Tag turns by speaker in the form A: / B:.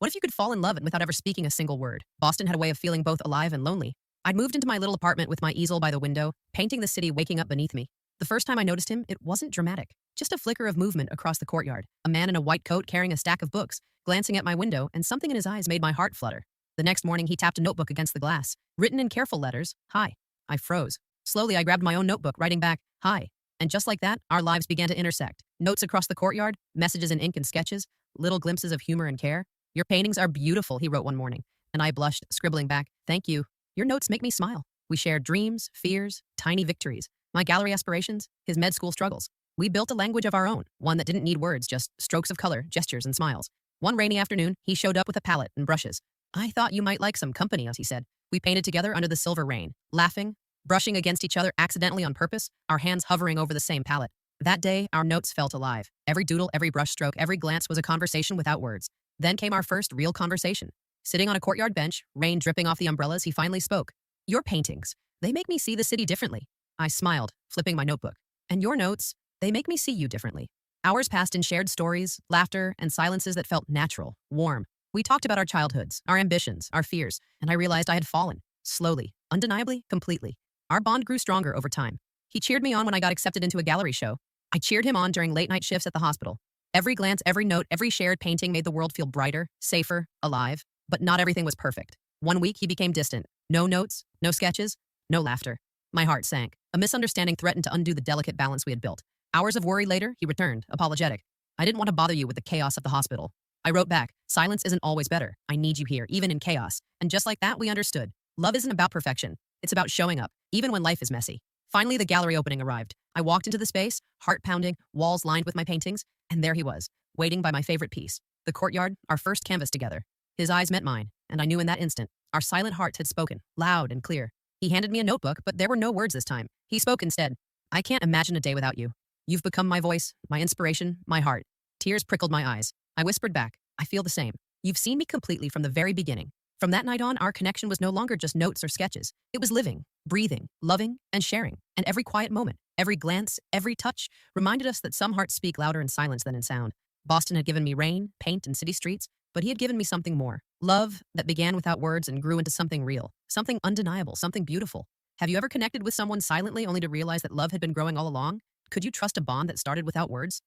A: What if you could fall in love without ever speaking a single word? Boston had a way of feeling both alive and lonely. I'd moved into my little apartment with my easel by the window, painting the city waking up beneath me. The first time I noticed him, it wasn't dramatic. Just a flicker of movement across the courtyard. A man in a white coat carrying a stack of books, glancing at my window, and something in his eyes made my heart flutter. The next morning, he tapped a notebook against the glass, written in careful letters, "Hi." I froze. Slowly, I grabbed my own notebook, writing back, "Hi." And just like that, our lives began to intersect. Notes across the courtyard, messages in ink and sketches, little glimpses of humor and care. "Your paintings are beautiful," he wrote one morning. And I blushed, scribbling back, "Thank you. Your notes make me smile." We shared dreams, fears, tiny victories. My gallery aspirations, his med school struggles. We built a language of our own, one that didn't need words, just strokes of color, gestures, and smiles. One rainy afternoon, he showed up with a palette and brushes. "I thought you might like some company," as he said. We painted together under the silver rain, laughing, brushing against each other accidentally on purpose, our hands hovering over the same palette. That day, our notes felt alive. Every doodle, every brushstroke, every glance was a conversation without words. Then came our first real conversation. Sitting on a courtyard bench, rain dripping off the umbrellas, he finally spoke. "Your paintings, they make me see the city differently." I smiled, flipping my notebook. "And your notes, they make me see you differently." Hours passed in shared stories, laughter, and silences that felt natural, warm. We talked about our childhoods, our ambitions, our fears, and I realized I had fallen. Slowly, undeniably, completely. Our bond grew stronger over time. He cheered me on when I got accepted into a gallery show. I cheered him on during late-night shifts at the hospital. Every glance, every note, every shared painting made the world feel brighter, safer, alive. But not everything was perfect. One week, he became distant. No notes, no sketches, no laughter. My heart sank. A misunderstanding threatened to undo the delicate balance we had built. Hours of worry later, he returned, apologetic. "I didn't want to bother you with the chaos of the hospital." I wrote back, "Silence isn't always better. I need you here, even in chaos." And just like that, we understood. Love isn't about perfection. It's about showing up, even when life is messy. Finally, the gallery opening arrived. I walked into the space, heart pounding, walls lined with my paintings, and there he was, waiting by my favorite piece. The courtyard, our first canvas together. His eyes met mine, and I knew in that instant, our silent hearts had spoken, loud and clear. He handed me a notebook, but there were no words this time. He spoke instead. "I can't imagine a day without you. You've become my voice, my inspiration, my heart." Tears prickled my eyes. I whispered back, "I feel the same. You've seen me completely from the very beginning." From that night on, our connection was no longer just notes or sketches. It was living, breathing, loving, and sharing. And every quiet moment, every glance, every touch reminded us that some hearts speak louder in silence than in sound. Boston had given me rain, paint, and city streets, but he had given me something more. Love that began without words and grew into something real, something undeniable, something beautiful. Have you ever connected with someone silently only to realize that love had been growing all along? Could you trust a bond that started without words?